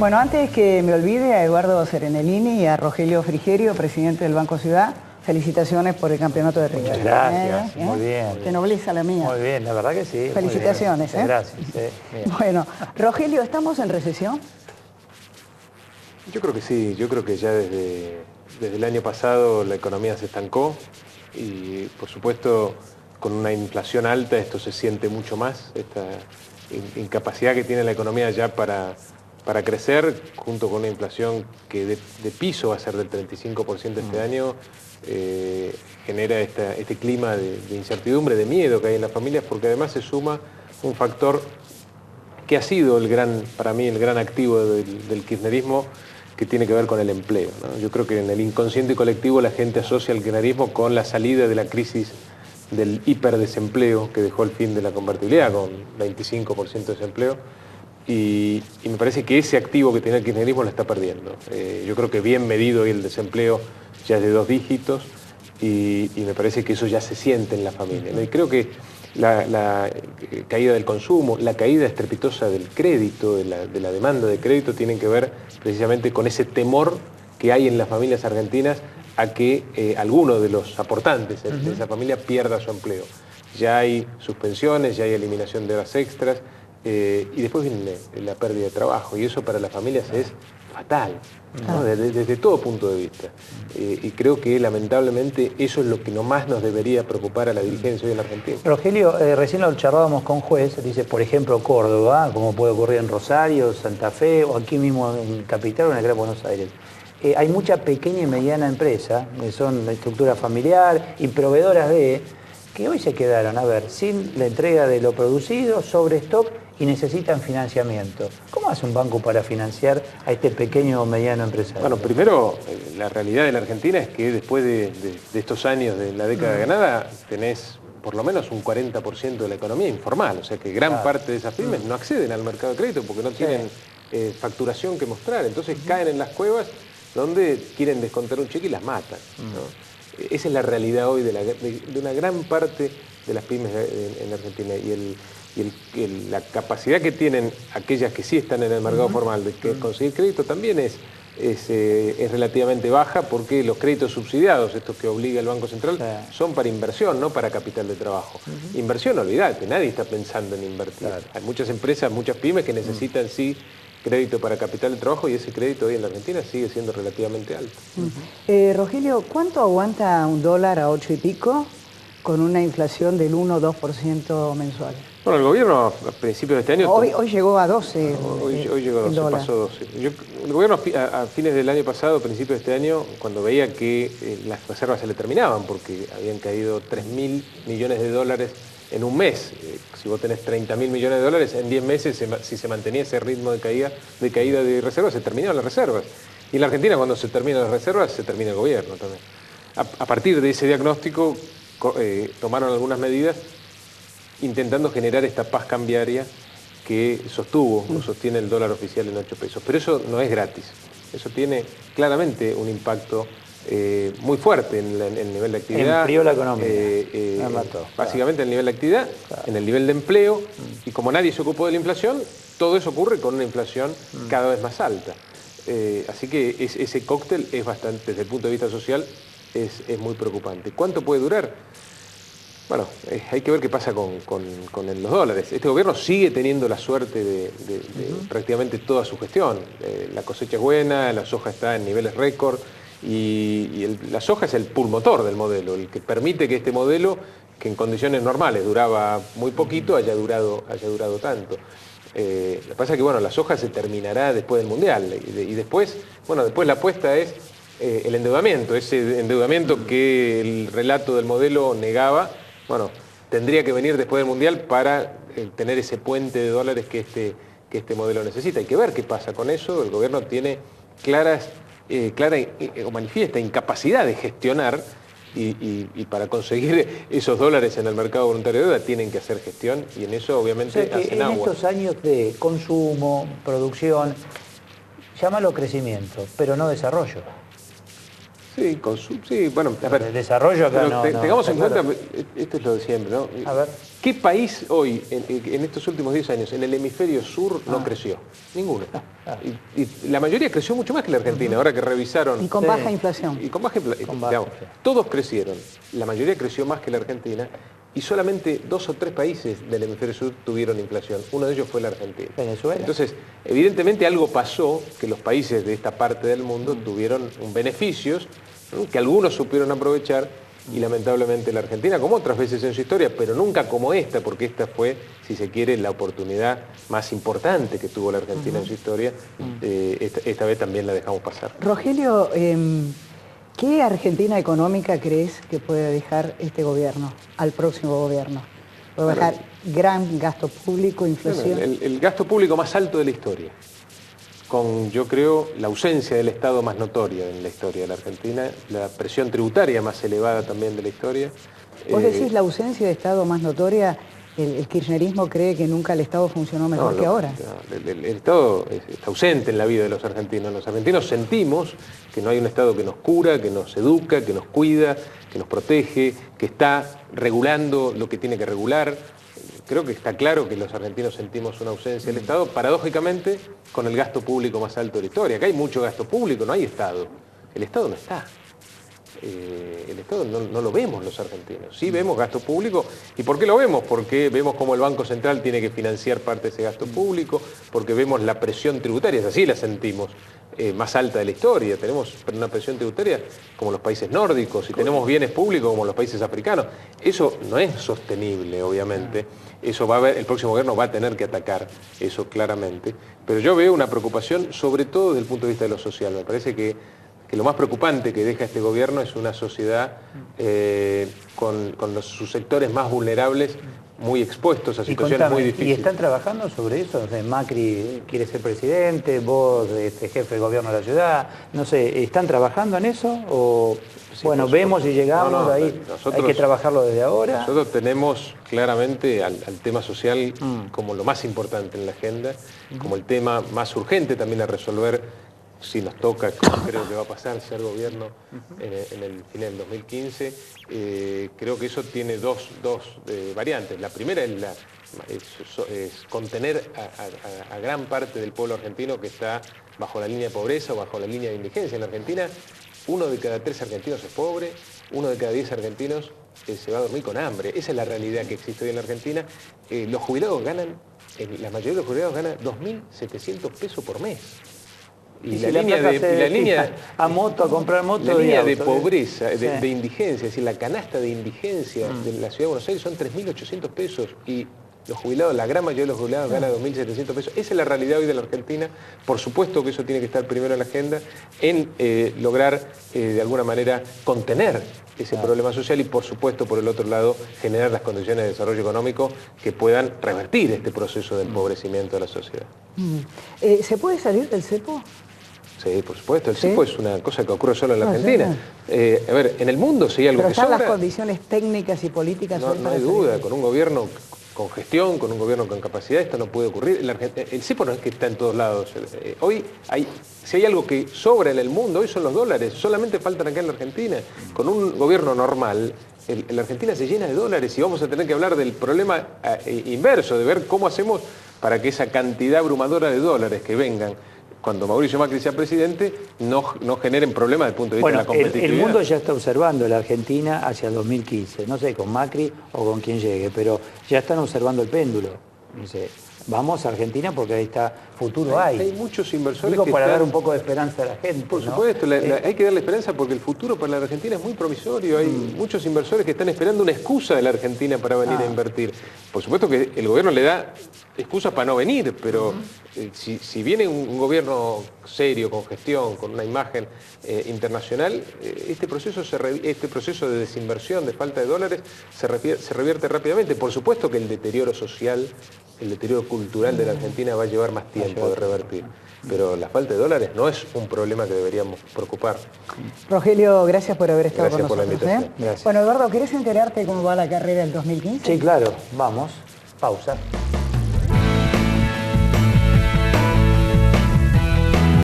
Bueno, antes que me olvide, a Eduardo Serenellini y a Rogelio Frigerio, presidente del Banco Ciudad, felicitaciones por el campeonato de River. Muchas gracias, muy bien. Te nobliza la mía. Muy bien, la verdad que sí. Felicitaciones. Gracias. Bueno, Rogelio, ¿estamos en recesión? Yo creo que sí, yo creo que ya desde el año pasado la economía se estancó y por supuesto con una inflación alta esto se siente mucho más, esta incapacidad que tiene la economía ya para crecer, junto con una inflación que de piso va a ser del 35% este año, genera este clima de incertidumbre, de miedo que hay en las familias, porque además se suma un factor que ha sido para mí el gran activo del kirchnerismo, que tiene que ver con el empleo, ¿no? Yo creo que en el inconsciente colectivo la gente asocia el kirchnerismo con la salida de la crisis del hiperdesempleo que dejó el fin de la convertibilidad, con 25% de desempleo, y me parece que ese activo que tiene el kirchnerismo lo está perdiendo. Yo creo que bien medido hoy el desempleo ya es de 2 dígitos, y me parece que eso ya se siente en la familia, ¿no? Y creo que la caída del consumo, la caída estrepitosa del crédito, de la demanda de crédito, tienen que ver precisamente con ese temor que hay en las familias argentinas a que alguno de los aportantes de esa familia pierda su empleo. Ya hay suspensiones, ya hay eliminación de horas extras, y después viene la pérdida de trabajo, y eso para las familias es fatal, ¿no? Desde todo punto de vista. Y creo que lamentablemente eso es lo que más nos debería preocupar a la dirigencia hoy en la Argentina. Rogelio, recién lo charlábamos con Juez, dice, por ejemplo, Córdoba, como puede ocurrir en Rosario, Santa Fe, o aquí mismo en Capital o en la Gran Buenos Aires. Hay mucha pequeña y mediana empresa, que son de estructura familiar y proveedoras que hoy se quedaron, sin la entrega de lo producido, sobre stock, y necesitan financiamiento. ¿Cómo hace un banco para financiar a este pequeño o mediano empresario? Bueno, primero, la realidad de la Argentina es que después de estos años de la década ganada, tenés por lo menos un 40% de la economía informal, o sea que gran parte de esas pymes no acceden al mercado de crédito porque no tienen facturación que mostrar, entonces caen en las cuevas donde quieren descontar un cheque y las matan, ¿no? Esa es la realidad hoy de una gran parte de las pymes en Argentina, y la capacidad que tienen aquellas que sí están en el mercado formal de conseguir crédito también es relativamente baja, porque los créditos subsidiados, estos que obliga el Banco Central, son para inversión, no para capital de trabajo. Inversión, olvídate, nadie está pensando en invertir. Hay muchas empresas, muchas pymes que necesitan sí crédito para capital de trabajo, y ese crédito hoy en la Argentina sigue siendo relativamente alto. Rogelio, ¿cuánto aguanta un dólar a 8 y pico con una inflación del 1 o 2% mensual? Bueno, el gobierno a principios de este año... Hoy llegó a 12. Hoy llegó a 12, pasó 12. El gobierno a fines del año pasado, a principios de este año, cuando veía que las reservas se le terminaban, porque habían caído 3.000 millones de dólares en un mes. Si vos tenés 30.000 millones de dólares, en 10 meses, si se mantenía ese ritmo de caída de reservas, se terminaban las reservas. Y en la Argentina, cuando se terminan las reservas, se termina el gobierno también. A partir de ese diagnóstico, tomaron algunas medidas intentando generar esta paz cambiaria que sostiene el dólar oficial en 8 pesos. Pero eso no es gratis. Eso tiene claramente un impacto muy fuerte en el nivel de actividad. Enfrió la economía. Básicamente en el nivel de actividad, en el nivel de empleo, y como nadie se ocupó de la inflación, todo eso ocurre con una inflación cada vez más alta. Así que ese cóctel es bastante, desde el punto de vista social, es muy preocupante. ¿Cuánto puede durar? Bueno, hay que ver qué pasa con los dólares. Este gobierno sigue teniendo la suerte de prácticamente toda su gestión. La cosecha es buena, la soja está en niveles récord, y la soja es el pulmotor del modelo, el que permite que este modelo, que en condiciones normales duraba muy poquito, haya durado tanto. Lo que pasa es que la soja se terminará después del Mundial, y después la apuesta es el endeudamiento, ese endeudamiento que el relato del modelo negaba. Tendría que venir después del Mundial para tener ese puente de dólares que este modelo necesita. Hay que ver qué pasa con eso. El gobierno tiene clara o manifiesta incapacidad de gestionar, y para conseguir esos dólares en el mercado voluntario de deuda tienen que hacer gestión, y en eso obviamente hacen agua. En estos años de consumo, producción, llámalo crecimiento, pero no desarrollo. Sí, bueno, a ver. El desarrollo acá no. Tengamos en claro. cuenta, esto es lo de siempre, ¿no? A ver. ¿Qué país hoy, en estos últimos 10 años, en el hemisferio sur no creció? Ninguno. Y la mayoría creció mucho más que la Argentina, ahora que revisaron. Y con baja inflación. Y con baja inflación. Todos crecieron. La mayoría creció más que la Argentina. Y solamente 2 o 3 países del hemisferio sur tuvieron inflación. Uno de ellos fue la Argentina. Venezuela. Entonces, evidentemente algo pasó que los países de esta parte del mundo tuvieron beneficios, ¿no?, que algunos supieron aprovechar, y lamentablemente la Argentina, como otras veces en su historia, pero nunca como esta, porque esta fue, si se quiere, la oportunidad más importante que tuvo la Argentina en su historia, esta vez también la dejamos pasar. Rogelio, ¿qué Argentina económica crees que puede dejar este gobierno al próximo gobierno? ¿Puede dejar gran gasto público, inflación? Bueno, el gasto público más alto de la historia, con, yo creo, la ausencia del Estado más notoria en la historia de la Argentina, la presión tributaria más elevada también de la historia. Vos decís la ausencia de Estado más notoria, el kirchnerismo cree que nunca el Estado funcionó mejor que ahora. El Estado está ausente en la vida de los argentinos. Los argentinos sentimos que no hay un Estado que nos cura, que nos educa, que nos cuida, que nos protege, que está regulando lo que tiene que regular. Creo que está claro que los argentinos sentimos una ausencia del Estado, paradójicamente, con el gasto público más alto de la historia. Acá hay mucho gasto público, no hay Estado. El Estado no está. El Estado no lo vemos los argentinos. Sí vemos gasto público. ¿Y por qué lo vemos? Porque vemos cómo el Banco Central tiene que financiar parte de ese gasto público, porque vemos la presión tributaria, así la sentimos, más alta de la historia. Tenemos una presión tributaria como los países nórdicos y tenemos bienes públicos como los países africanos. Eso no es sostenible, obviamente. Eso va a haber, el próximo gobierno va a tener que atacar eso claramente. Pero yo veo una preocupación, sobre todo desde el punto de vista de lo social. Me parece que lo más preocupante que deja este gobierno es una sociedad con sus sectores más vulnerables, muy expuestos a situaciones muy difíciles. ¿Y están trabajando sobre eso? Macri quiere ser presidente, vos jefe de gobierno de la ciudad, no sé, ¿están trabajando en eso? O sí, bueno, vemos y llegamos, ahí hay que trabajarlo desde ahora. Nosotros tenemos claramente al tema social como lo más importante en la agenda, como el tema más urgente también a resolver. Si nos toca, como creo que va a pasar, ser gobierno en el final del 2015, creo que eso tiene dos variantes. La primera es contener a gran parte del pueblo argentino que está bajo la línea de pobreza o bajo la línea de indigencia. En la Argentina, 1 de cada 3 argentinos es pobre, 1 de cada 10 argentinos se va a dormir con hambre. Esa es la realidad que existe hoy en la Argentina. Los jubilados ganan, la mayoría de los jubilados ganan 2.700 pesos por mes. Y la línea a moto, a comprar moto. La línea de pobreza, de indigencia, es decir, la canasta de indigencia de la Ciudad de Buenos Aires son 3.800 pesos y los jubilados, la gran mayoría de los jubilados gana 2.700 pesos. Esa es la realidad hoy de la Argentina. Por supuesto que eso tiene que estar primero en la agenda, en lograr de alguna manera contener ese problema social y por supuesto por el otro lado generar las condiciones de desarrollo económico que puedan revertir este proceso de empobrecimiento de la sociedad. ¿Se puede salir del cepo? Sí, por supuesto. El cepo es una cosa que ocurre solo en la Argentina. A ver, en el mundo sí hay algo que sobra. Pero están las condiciones técnicas y políticas. No hay duda, con un gobierno con gestión, con un gobierno con capacidad, esto no puede ocurrir. El cepo no es que está en todos lados. Hoy, si hay algo que sobra en el mundo, hoy son los dólares. Solamente faltan acá en la Argentina. Con un gobierno normal, la Argentina se llena de dólares y vamos a tener que hablar del problema inverso, de ver cómo hacemos para que esa cantidad abrumadora de dólares que vengan cuando Mauricio Macri sea presidente, no generen problemas desde el punto de vista de la competitividad. El mundo ya está observando la Argentina hacia el 2015, no sé, con Macri o con quien llegue, pero ya están observando el péndulo. Dice, vamos a Argentina porque ahí está, futuro hay. Hay muchos inversores Digo, que para dar un poco de esperanza a la gente. Por supuesto, hay que darle esperanza porque el futuro para la Argentina es muy promisorio. Hay muchos inversores que están esperando una excusa de la Argentina para venir a invertir. Por supuesto que el gobierno le da excusas para no venir, pero si viene un gobierno serio, con gestión, con una imagen internacional, este proceso de desinversión, de falta de dólares, se revierte rápidamente. Por supuesto que el deterioro social, el deterioro cultural de la Argentina va a llevar más tiempo de revertir. Pero la falta de dólares no es un problema que deberíamos preocupar. Rogelio, gracias por haber estado con nosotros. Gracias por la invitación. Bueno, Eduardo, ¿querés enterarte cómo va la carrera del 2015? Sí, claro. Vamos. Pausa.